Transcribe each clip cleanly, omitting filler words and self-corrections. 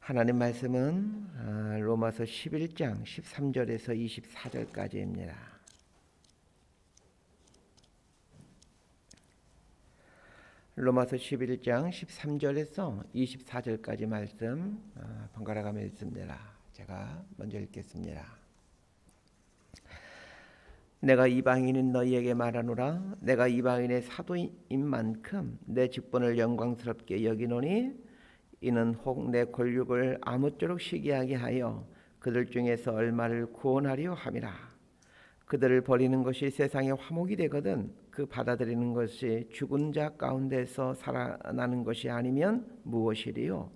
하나님 말씀은 로마서 11장 13절에서 24절까지입니다. 로마서 11장 13절에서 24절까지 말씀 번갈아 가며 읽습니다. 제가 먼저 읽겠습니다. 내가 이방인인 너희에게 말하노라. 내가 이방인의 사도인 만큼 내 직분을 영광스럽게 여기노니 이는 혹 내 권력을 아무쪼록 시기하게 하여 그들 중에서 얼마를 구원하려 함이라. 그들을 버리는 것이 세상의 화목이 되거든 그 받아들이는 것이 죽은 자 가운데서 살아나는 것이 아니면 무엇이리요?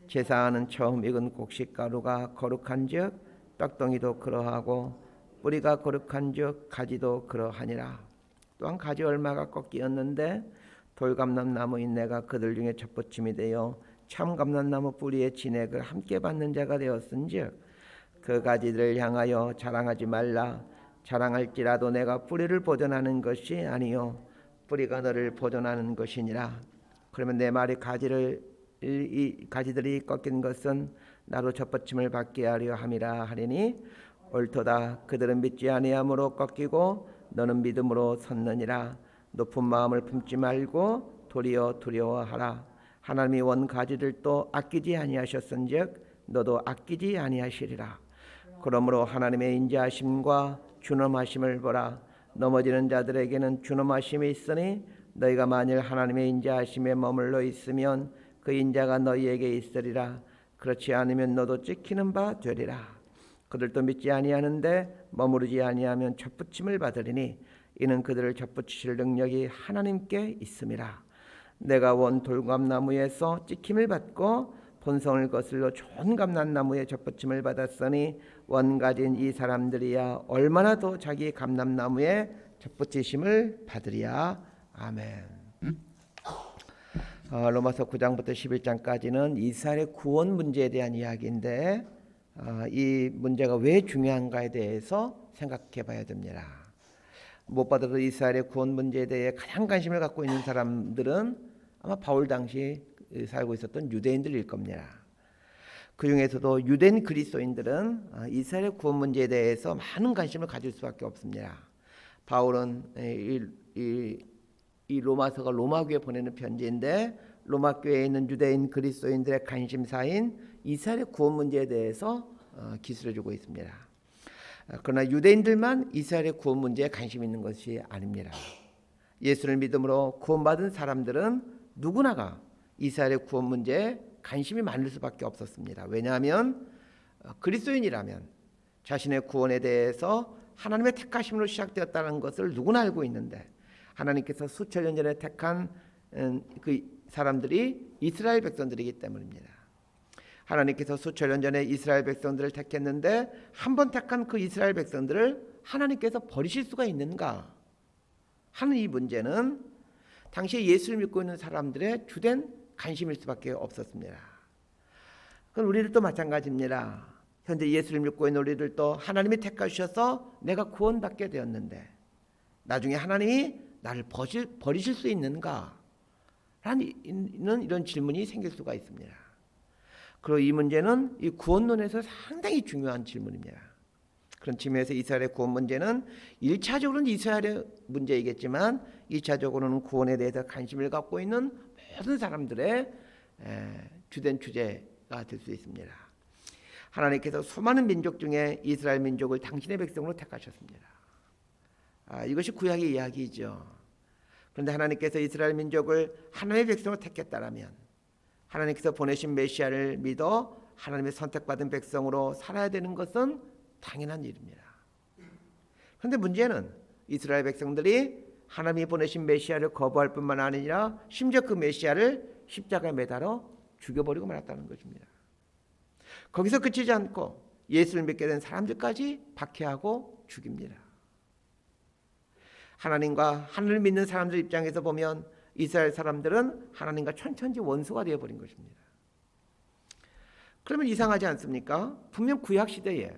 제사하는 처음 익은 곡식가루가 거룩한즉 떡덩이도 그러하고 뿌리가 거룩한즉 가지도 그러하니라. 또한 가지 얼마가 꺾이었는데 돌감람나무인 내가 그들 중에 첫부침이 되어 참 감람나무 뿌리의 진액을 함께 받는 자가 되었은즉 그 가지들을 향하여 자랑하지 말라. 자랑할지라도 내가 뿌리를 보존하는 것이 아니요 뿌리가 너를 보존하는 것이니라. 그러면 내 말이 가지들이 꺾인 것은 나로 첫부침을 받게 하려 함이라 하리니 옳도다. 그들은 믿지 아니함으로 꺾이고 너는 믿음으로 섰느니라. 높은 마음을 품지 말고 도리어 두려워하라. 하나님이 원 가지들도 아끼지 아니하셨은즉 너도 아끼지 아니하시리라. 그러므로 하나님의 인자하심과 준엄하심을 보라. 넘어지는 자들에게는 준엄하심이 있으니 너희가 만일 하나님의 인자하심에 머물러 있으면 그 인자가 너희에게 있으리라. 그렇지 않으면 너도 찍히는 바 되리라. 그들도 믿지 아니하는데 머무르지 아니하면 젖붙임을 받으리니 이는 그들을 젖붙이실 능력이 하나님께 있음이라. 내가 원 돌감나무에서 찍힘을 받고 본성을 거슬러 좋은 감람나무에 젖붙임을 받았으니 원 가진 이 사람들이야 얼마나 더 자기 감람나무에 젖붙이심을 받으리야. 아멘. 로마서 9장부터 11장까지는 이스라엘의 구원 문제에 대한 이야기인데 이 문제가 왜 중요한가에 대해서 생각해 봐야 됩니다. 무엇보다도 이스라엘의 구원 문제에 대해 가장 관심을 갖고 있는 사람들은 아마 바울 당시 살고 있었던 유대인들일 겁니다. 그 중에서도 유대인 그리스도인들은 이스라엘의 구원 문제에 대해서 많은 관심을 가질 수밖에 없습니다. 바울은 이 로마서가 로마 교회에 보내는 편지인데 로마 교회에 있는 유대인 그리스도인들의 관심사인 이스라엘의 구원 문제에 대해서 기술해 주고 있습니다. 그러나 유대인들만 이스라엘의 구원 문제에 관심 있는 것이 아닙니다. 예수를 믿음으로 구원받은 사람들은 누구나가 이스라엘의 구원 문제에 관심이 많을 수밖에 없었습니다. 왜냐하면 그리스도인이라면 자신의 구원에 대해서 하나님의 택하심으로 시작되었다는 것을 누구나 알고 있는데 하나님께서 수천 년 전에 택한 그 사람들이 이스라엘 백성들이기 때문입니다. 하나님께서 수천 년 전에 이스라엘 백성들을 택했는데 한 번 택한 그 이스라엘 백성들을 하나님께서 버리실 수가 있는가 하는 이 문제는 당시에 예수를 믿고 있는 사람들의 주된 관심일 수밖에 없었습니다. 그럼 우리들도 마찬가지입니다. 현재 예수를 믿고 있는 우리들도 하나님이 택하셔서 내가 구원받게 되었는데 나중에 하나님이 나를 버리실 수 있는가 라는 이런 질문이 생길 수가 있습니다. 그리고 이 문제는 이 구원론에서 상당히 중요한 질문입니다. 그런 측면에서 이스라엘의 구원 문제는 1차적으로는 이스라엘의 문제이겠지만 2차적으로는 구원에 대해서 관심을 갖고 있는 모든 사람들의 주된 주제가 될 수 있습니다. 하나님께서 수많은 민족 중에 이스라엘 민족을 당신의 백성으로 택하셨습니다. 이것이 구약의 이야기이죠. 그런데 하나님께서 이스라엘 민족을 하나님의 백성으로 택했다라면 하나님께서 보내신 메시아를 믿어 하나님의 선택받은 백성으로 살아야 되는 것은 당연한 일입니다. 그런데 문제는 이스라엘 백성들이 하나님이 보내신 메시아를 거부할 뿐만 아니라 심지어 그 메시아를 십자가에 매달아 죽여버리고 말았다는 것입니다. 거기서 그치지 않고 예수를 믿게 된 사람들까지 박해하고 죽입니다. 하나님을 믿는 사람들 입장에서 보면 이스라엘 사람들은 하나님과 천천히 원수가 되어버린 것입니다. 그러면 이상하지 않습니까? 분명 구약 시대에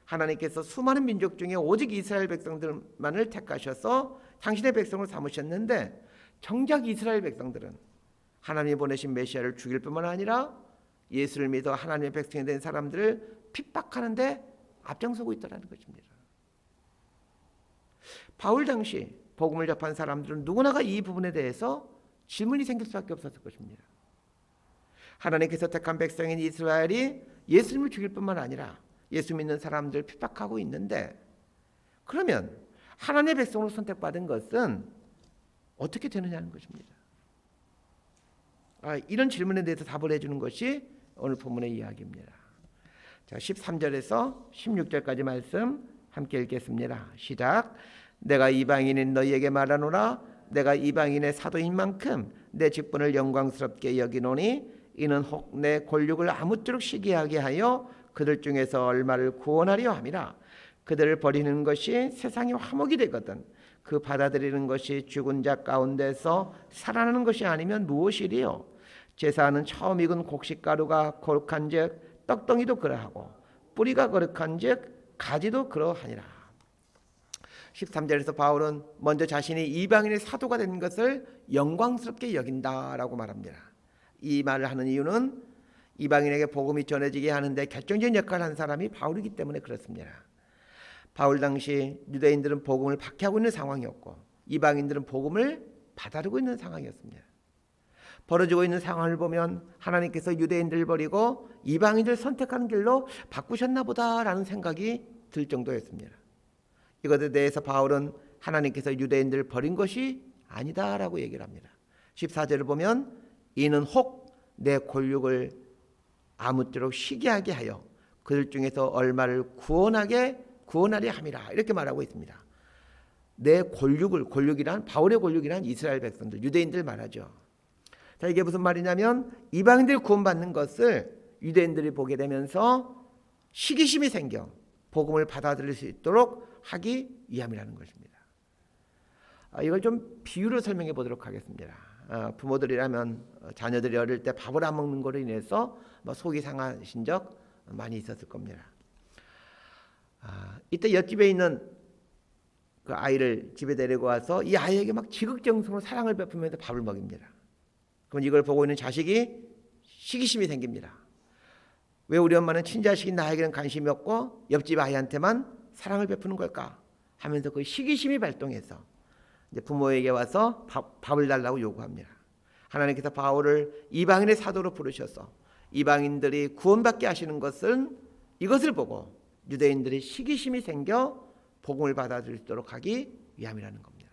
하나님께서 수많은 민족 중에 오직 이스라엘 백성들만을 택하셔서 당신의 백성을 삼으셨는데 정작 이스라엘 백성들은 하나님이 보내신 메시아를 죽일 뿐만 아니라 예수를 믿어 하나님의 백성이 된 사람들을 핍박하는데 앞장서고 있다는 것입니다. 바울 당시 복음을 접한 사람들은 누구나가 이 부분에 대해서 질문이 생길 수밖에 없었을 것입니다. 하나님께서 택한 백성인 이스라엘이 예수님을 죽일 뿐만 아니라 예수 믿는 사람들을 핍박하고 있는데, 그러면 하나님의 백성으로 선택받은 것은 어떻게 되느냐는 것입니다. 이런 질문에 대해서 답을 해주는 것이 오늘 본문의 이야기입니다. 자, 13절에서 16절까지 말씀 함께 읽겠습니다. 시작. 내가 이방인인 너희에게 말하노라. 내가 이방인의 사도인 만큼 내 직분을 영광스럽게 여기노니 이는 혹 내 권력을 아무쪼록 시기하게 하여 그들 중에서 얼마를 구원하려 함이라. 그들을 버리는 것이 세상의 화목이 되거든 그 받아들이는 것이 죽은 자 가운데서 살아나는 것이 아니면 무엇이리요. 제사하는 처음 익은 곡식가루가 거룩한즉 떡덩이도 그러하고 뿌리가 거룩한즉 가지도 그러하니라. 13절에서 바울은 먼저 자신이 이방인의 사도가 된 것을 영광스럽게 여긴다라고 말합니다. 이 말을 하는 이유는 이방인에게 복음이 전해지게 하는데 결정적인 역할을 한 사람이 바울이기 때문에 그렇습니다. 바울 당시 유대인들은 복음을 박해하고 있는 상황이었고 이방인들은 복음을 받아들이고 있는 상황이었습니다. 벌어지고 있는 상황을 보면 하나님께서 유대인들을 버리고 이방인들을 선택하는 길로 바꾸셨나 보다라는 생각이 들 정도였습니다. 이것에 대해서 바울은 하나님께서 유대인들을 버린 것이 아니다라고 얘기를 합니다. 14절을 보면 이는 혹 내 권력을 아무쪼록 시기하게 하여 그들 중에서 얼마를 구원하려 함이라 이렇게 말하고 있습니다. 내 권력이란 바울의 권력이란 이스라엘 백성들 유대인들 말하죠. 자, 이게 무슨 말이냐면 이방인들이 구원받는 것을 유대인들이 보게 되면서 시기심이 생겨 복음을 받아들일 수 있도록 하기 위함이라는 것입니다. 이걸 좀 비유로 설명해 보도록 하겠습니다. 부모들이라면 자녀들이 어릴 때 밥을 안 먹는 것으로 인해서 속이 상하신 적 많이 있었을 겁니다. 이때 옆집에 있는 그 아이를 집에 데리고 와서 이 아이에게 막 지극정성으로 사랑을 베푸면서 밥을 먹입니다. 그럼 이걸 보고 있는 자식이 시기심이 생깁니다. 왜 우리 엄마는 친자식인 나에게는 관심이 없고 옆집 아이한테만 사랑을 베푸는 걸까 하면서 그 시기심이 발동해서 이제 부모에게 와서 밥을 달라고 요구합니다. 하나님께서 바울을 이방인의 사도로 부르셔서 이방인들이 구원받게 하시는 것은 이것을 보고 유대인들이 시기심이 생겨 복음을 받아들일 수 있도록 하기 위함이라는 겁니다.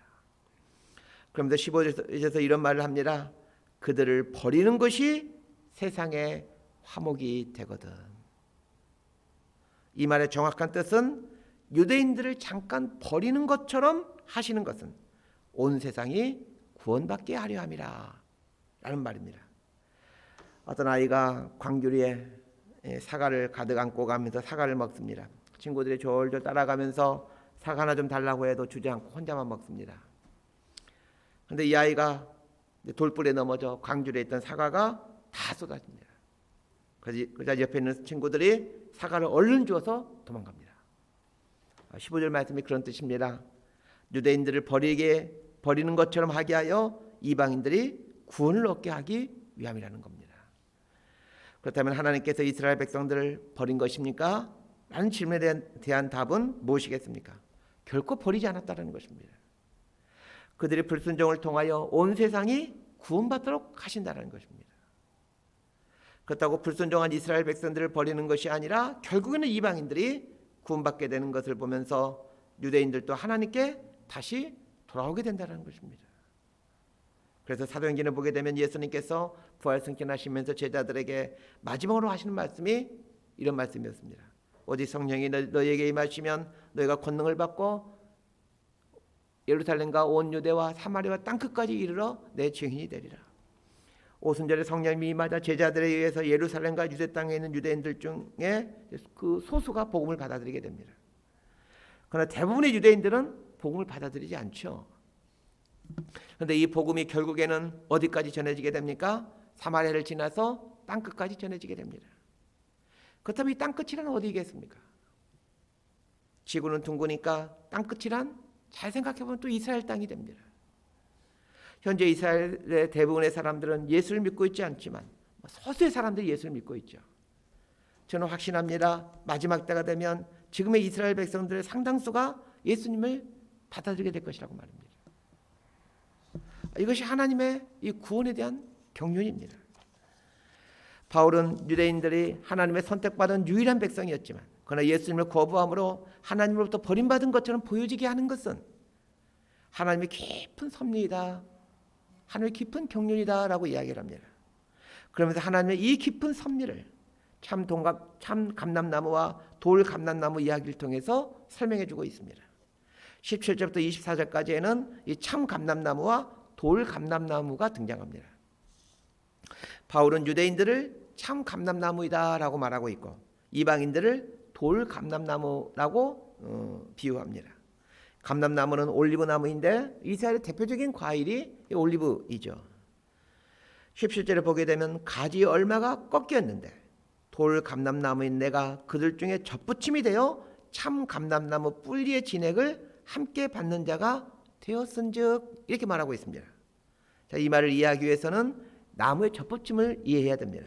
그러면서 15절에서 이런 말을 합니다. 그들을 버리는 것이 세상의 화목이 되거든. 이 말의 정확한 뜻은 유대인들을 잠깐 버리는 것처럼 하시는 것은 온 세상이 구원받게 하려 함이라 라는 말입니다. 어떤 아이가 광주리에 사과를 가득 안고 가면서 사과를 먹습니다. 친구들이 졸졸 따라가면서 사과 하나 좀 달라고 해도 주지 않고 혼자만 먹습니다. 그런데 이 아이가 돌불에 넘어져 광주리에 있던 사과가 다 쏟아집니다. 그래서 옆에 있는 친구들이 사과를 얼른 주어서 도망갑니다. 15절 말씀이 그런 뜻입니다. 유대인들을 버리는 것처럼 하게 하여 이방인들이 구원을 얻게 하기 위함이라는 겁니다. 그렇다면 하나님께서 이스라엘 백성들을 버린 것입니까? 라는 질문에 대한 답은 무엇이겠습니까? 결코 버리지 않았다는 것입니다. 그들의 불순종을 통하여 온 세상이 구원받도록 하신다는 것입니다. 그렇다고 불순종한 이스라엘 백성들을 버리는 것이 아니라 결국에는 이방인들이 구원받게 되는 것을 보면서 유대인들도 하나님께 다시 돌아오게 된다는 것입니다. 그래서 사도행전을 보게 되면 예수님께서 부활 승천하시면서 제자들에게 마지막으로 하시는 말씀이 이런 말씀이었습니다. 오직 성령이 너희에게 임하시면 너희가 권능을 받고 예루살렘과 온 유대와 사마리아와 땅끝까지 이르러 내 증인이 되리라. 오순절에 성령이 임하자 제자들에 의해서 예루살렘과 유대 땅에 있는 유대인들 중에 그 소수가 복음을 받아들이게 됩니다. 그러나 대부분의 유대인들은 복음을 받아들이지 않죠. 그런데 이 복음이 결국에는 어디까지 전해지게 됩니까? 사마리아를 지나서 땅끝까지 전해지게 됩니다. 그렇다면 이 땅끝이란 어디겠습니까? 지구는 둥그니까 땅끝이란 잘 생각해보면 또 이스라엘 땅이 됩니다. 현재 이스라엘의 대부분의 사람들은 예수를 믿고 있지 않지만 소수의 사람들이 예수를 믿고 있죠. 저는 확신합니다. 마지막 때가 되면 지금의 이스라엘 백성들의 상당수가 예수님을 받아들이게 될 것이라고 말합니다. 이것이 하나님의 이 구원에 대한 경륜입니다. 바울은 유대인들이 하나님의 선택받은 유일한 백성이었지만 그러나 예수님을 거부함으로 하나님으로부터 버림받은 것처럼 보여지게 하는 것은 하나님의 깊은 섭리이다, 하나님의 깊은 경륜이다라고 이야기를 합니다. 그러면서 하나님의 이 깊은 섭리를 참 감람나무와 돌 감람나무 이야기를 통해서 설명해 주고 있습니다. 17절부터 24절까지에는 이 참 감람나무와 돌 감람나무가 등장합니다. 바울은 유대인들을 참 감람나무이다라고 말하고 있고 이방인들을 돌 감람나무라고 비유합니다. 감람나무는 올리브나무인데 이스라엘의 대표적인 과일이 올리브이죠. 17절에 보게 되면 가지 얼마가 꺾였는데 돌 감람나무인 내가 그들 중에 접붙임이 되어 참 감람나무 뿌리의 진액을 함께 받는 자가 되었은즉 이렇게 말하고 있습니다. 자, 이 말을 이해하기 위해서는 나무의 접붙임을 이해해야 됩니다.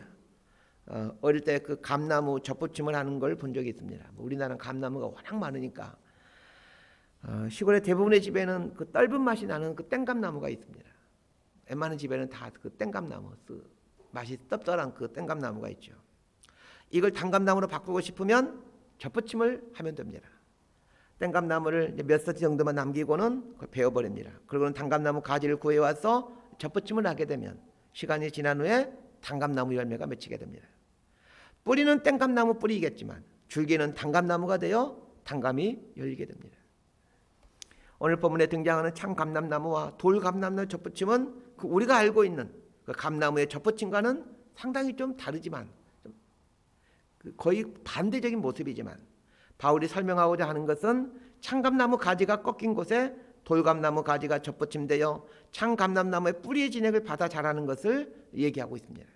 어릴 때 그 감나무 접붙임을 하는 걸 본 적이 있습니다. 우리나라는 감나무가 워낙 많으니까 시골의 대부분의 집에는 그 떫은 맛이 나는 그 땡감나무가 있습니다. 웬만한 집에는 다 그 땡감나무, 맛이 떫떫한 그 땡감나무가 있죠. 이걸 단감나무로 바꾸고 싶으면 접붙임을 하면 됩니다. 땡감나무를 몇 세트 정도만 남기고는 베어버립니다. 그리고는 단감나무 가지를 구해와서 접붙임을 하게 되면 시간이 지난 후에 단감나무 열매가 맺히게 됩니다. 뿌리는 땡감나무 뿌리겠지만 줄기는 단감나무가 되어 단감이 열리게 됩니다. 오늘 본문에 등장하는 참 감람나무와 돌 감람나무 접붙임은 우리가 알고 있는 그 감나무의 접붙임과는 상당히 좀 다르지만 거의 반대적인 모습이지만 바울이 설명하고자 하는 것은 참감나무 가지가 꺾인 곳에 돌감나무 가지가 접붙임되어 참감람나무의 뿌리의 진액을 받아 자라는 것을 얘기하고 있습니다.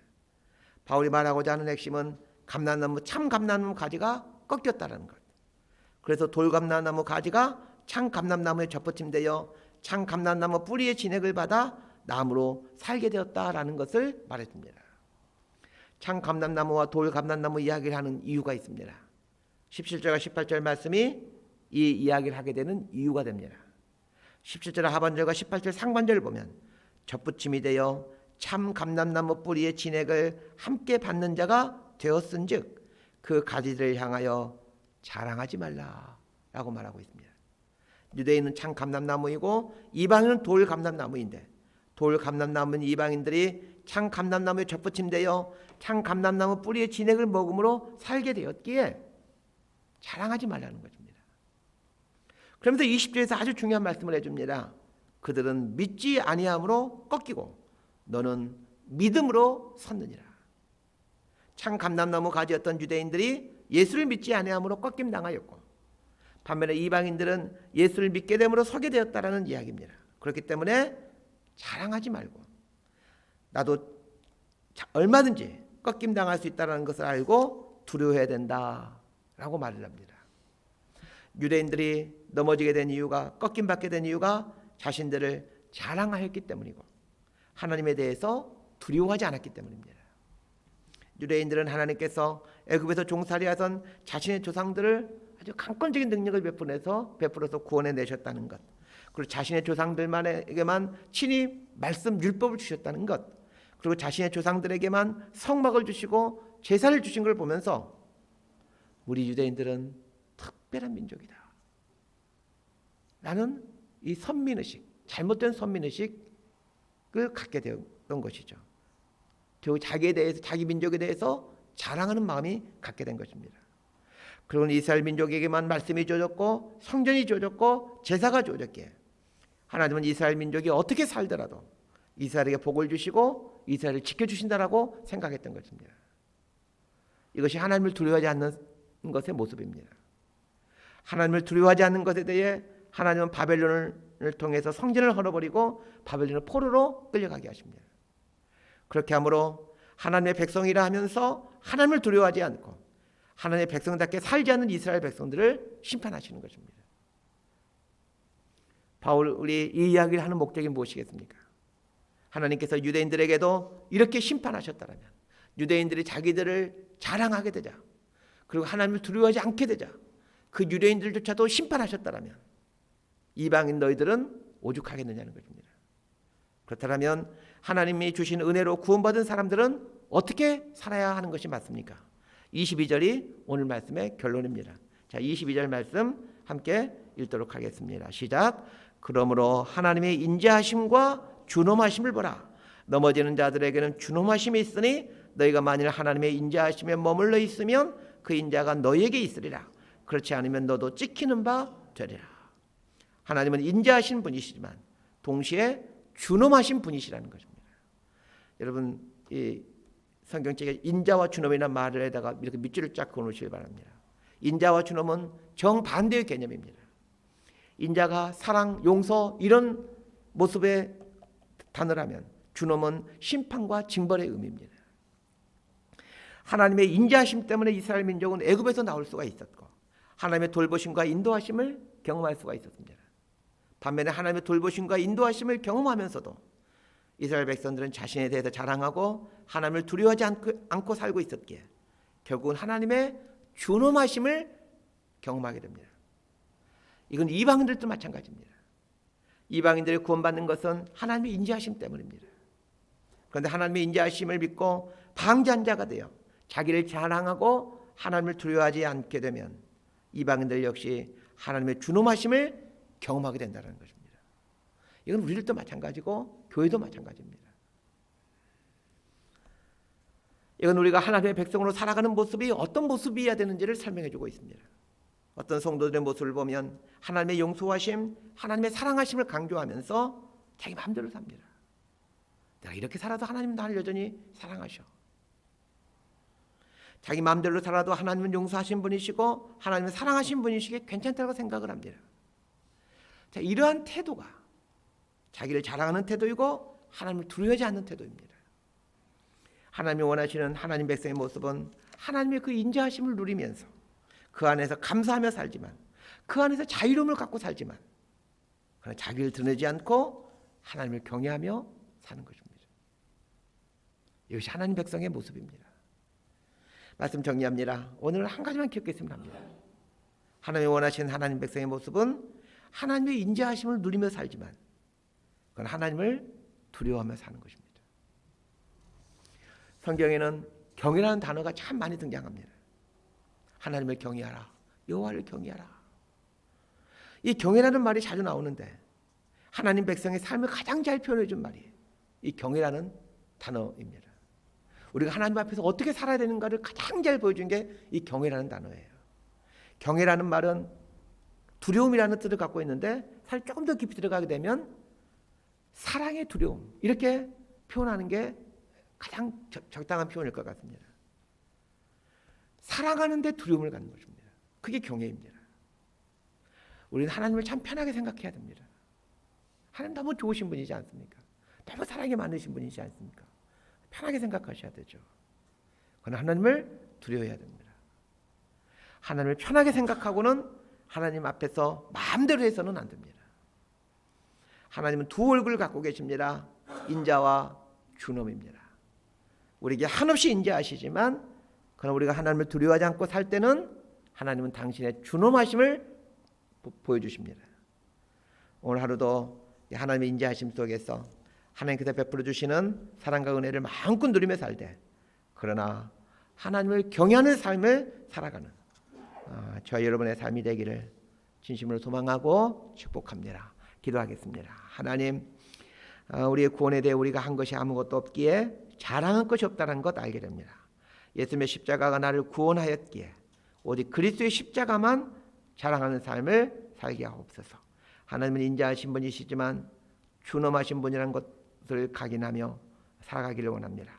바울이 말하고자 하는 핵심은 참감람나무 가지가 꺾였다는 것. 그래서 돌감람나무 가지가 참감람나무에 접붙임되어 참감람나무 뿌리의 진액을 받아 나무로 살게 되었다라는 것을 말했습니다. 참감람나무와 돌감람나무 이야기를 하는 이유가 있습니다. 17절과 18절 말씀이 이 이야기를 하게 되는 이유가 됩니다. 17절 하반절과 18절 상반절을 보면 접붙임이 되어 참 감람나무 뿌리의 진액을 함께 받는 자가 되었은즉 그 가지들을 향하여 자랑하지 말라라고 말하고 있습니다. 유대인은 참 감람나무이고 이방인은 돌 감람나무인데 돌 감람나무는 이방인들이 참 감람나무에 접붙임되어 참 감람나무 뿌리의 진액을 먹음으로 살게 되었기에 자랑하지 말라는 것입니다. 그러면서 20절에서 아주 중요한 말씀을 해줍니다. 그들은 믿지 아니함으로 꺾이고 너는 믿음으로 섰느니라. 참 감람나무 가지였던 유대인들이 예수를 믿지 아니함으로 꺾임 당하였고 반면에 이방인들은 예수를 믿게 됨으로 서게 되었다라는 이야기입니다. 그렇기 때문에 자랑하지 말고 나도 얼마든지 꺾임 당할 수 있다는 것을 알고 두려워해야 된다라고 말을 합니다. 유대인들이 넘어지게 된 이유가 꺾임 받게 된 이유가 자신들을 자랑하였기 때문이고 하나님에 대해서 두려워하지 않았기 때문입니다. 유대인들은 하나님께서 애굽에서 종살이하던 자신의 조상들을 아주 강권적인 능력을 베풀어서 구원해 내셨다는 것, 그리고 자신의 조상들에게만 친히 말씀 율법을 주셨다는 것, 그리고 자신의 조상들에게만 성막을 주시고 제사를 주신 걸 보면서 우리 유대인들은 특별한 민족이다 라는 이 선민의식, 잘못된 선민의식을 갖게 되었던 것이죠. 자기에 대해서, 자기 민족에 대해서 자랑하는 마음이 갖게 된 것입니다. 그리고 이스라엘 민족에게만 말씀이 주어졌고 성전이 주어졌고 제사가 주어졌기에 하나님은 이스라엘 민족이 어떻게 살더라도 이스라엘에게 복을 주시고 이스라엘을 지켜주신다라고 생각했던 것입니다. 이것이 하나님을 두려워하지 않는 것의 모습입니다. 하나님을 두려워하지 않는 것에 대해 하나님은 바벨론을 통해서 성전을 헐어버리고 바벨론을 포로로 끌려가게 하십니다. 그렇게 함으로 하나님의 백성이라 하면서 하나님을 두려워하지 않고 하나님의 백성답게 살지 않는 이스라엘 백성들을 심판하시는 것입니다. 바울이 이 이야기를 하는 목적이 무엇이겠습니까? 하나님께서 유대인들에게도 이렇게 심판하셨다면 유대인들이 자기들을 자랑하게 되자, 그리고 하나님을 두려워하지 않게 되자 그 유대인들조차도 심판하셨다라면 이방인 너희들은 오죽하겠느냐는 것입니다. 그렇다면 하나님이 주신 은혜로 구원받은 사람들은 어떻게 살아야 하는 것이 맞습니까? 22절이 오늘 말씀의 결론입니다. 자, 22절 말씀 함께 읽도록 하겠습니다. 시작. 그러므로 하나님의 인자하심과 준엄하심을 보라. 넘어지는 자들에게는 준엄하심이 있으니 너희가 만일 하나님의 인자하심에 머물러 있으면 그 인자가 너희에게 있으리라. 그렇지 않으면 너도 찍히는 바 되리라. 하나님은 인자하신 분이시지만 동시에 준엄하신 분이시라는 것입니다. 여러분, 이 성경책에 인자와 준엄이라는 말에다가 이렇게 밑줄을 쫙 그어놓으시기 바랍니다. 인자와 준엄은 정반대의 개념입니다. 인자가 사랑, 용서 이런 모습의 단어라면 준엄은 심판과 징벌의 의미입니다. 하나님의 인자하심 때문에 이스라엘 민족은 애굽에서 나올 수가 있었고 하나님의 돌보심과 인도하심을 경험할 수가 있었습니다. 반면에 하나님의 돌보심과 인도하심을 경험하면서도 이스라엘 백성들은 자신에 대해서 자랑하고 하나님을 두려워하지 않고 살고 있었기에 결국은 하나님의 준엄하심을 경험하게 됩니다. 이건 이방인들도 마찬가지입니다. 이방인들이 구원받는 것은 하나님의 인자하심 때문입니다. 그런데 하나님의 인자하심을 믿고 방자한 자가 되어 자기를 자랑하고 하나님을 두려워하지 않게 되면 이방인들 역시 하나님의 준엄하심을 경험하게 된다는 것입니다. 이건 우리들도 마찬가지고 교회도 마찬가지입니다. 이건 우리가 하나님의 백성으로 살아가는 모습이 어떤 모습이어야 되는지를 설명해 주고 있습니다. 어떤 성도들의 모습을 보면 하나님의 용서하심, 하나님의 사랑하심을 강조하면서 자기 마음대로 삽니다. 내가 이렇게 살아도 하나님은 나를 여전히 사랑하셔. 자기 마음대로 살아도 하나님은 용서하신 분이시고 하나님은 사랑하신 분이시기에 괜찮다고 생각을 합니다. 자, 이러한 태도가 자기를 자랑하는 태도이고 하나님을 두려워하지 않는 태도입니다. 하나님이 원하시는 하나님 백성의 모습은 하나님의 그 인자하심을 누리면서 그 안에서 감사하며 살지만 그 안에서 자유로움을 갖고 살지만 그러나 자기를 드러내지 않고 하나님을 경외하며 사는 것입니다. 이것이 하나님 백성의 모습입니다. 말씀 정리합니다. 오늘 한 가지만 기억했으면 합니다. 하나님이 원하시는 하나님 백성의 모습은 하나님의 인자하심을 누리며 살지만 그건 하나님을 두려워하며 사는 것입니다. 성경에는 경외라는 단어가 참 많이 등장합니다. 하나님을 경외하라, 여호와를 경외하라. 이 경외라는 말이 자주 나오는데 하나님 백성의 삶을 가장 잘 표현해 준 말이 이 경외라는 단어입니다. 우리가 하나님 앞에서 어떻게 살아야 되는가를 가장 잘 보여준 게 이 경외라는 단어예요. 경외라는 말은 두려움이라는 뜻을 갖고 있는데 사실 조금 더 깊이 들어가게 되면 사랑의 두려움 이렇게 표현하는 게 가장 적당한 표현일 것 같습니다. 사랑하는데 두려움을 갖는 것입니다. 그게 경외입니다. 우리는 하나님을 참 편하게 생각해야 됩니다. 하나님 너무 좋으신 분이지 않습니까? 너무 사랑이 많으신 분이지 않습니까? 편하게 생각하셔야 되죠. 그러나 하나님을 두려워해야 됩니다. 하나님을 편하게 생각하고는 하나님 앞에서 마음대로 해서는 안 됩니다. 하나님은 두 얼굴을 갖고 계십니다. 인자와 준엄입니다. 우리에게 한없이 인자하시지만 그러나 우리가 하나님을 두려워하지 않고 살 때는 하나님은 당신의 준엄하심을 보여주십니다. 오늘 하루도 하나님의 인자하심 속에서 하나님께서 베풀어 주시는 사랑과 은혜를 마음껏 누리며 살되 그러나 하나님을 경외하는 삶을 살아가는 저희 여러분의 삶이 되기를 진심으로 소망하고 축복합니다. 기도하겠습니다. 하나님, 우리의 구원에 대해 우리가 한 것이 아무것도 없기에 자랑할 것이 없다는 것 알게 됩니다. 예수님의 십자가가 나를 구원하였기에 오직 그리스도의 십자가만 자랑하는 삶을 살게 하옵소서. 하나님은 인자하신 분이시지만 준엄하신 분이라는 것을 각인하며 살아가기를 원합니다.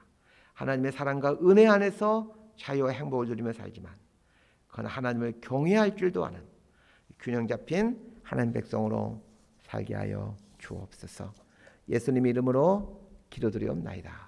하나님의 사랑과 은혜 안에서 자유와 행복을 누리며 살지만 그러나 하나님을 경외할 줄도 아는 균형 잡힌 하나님 백성으로 살게 하여 주옵소서. 예수님 이름으로 기도드리옵나이다.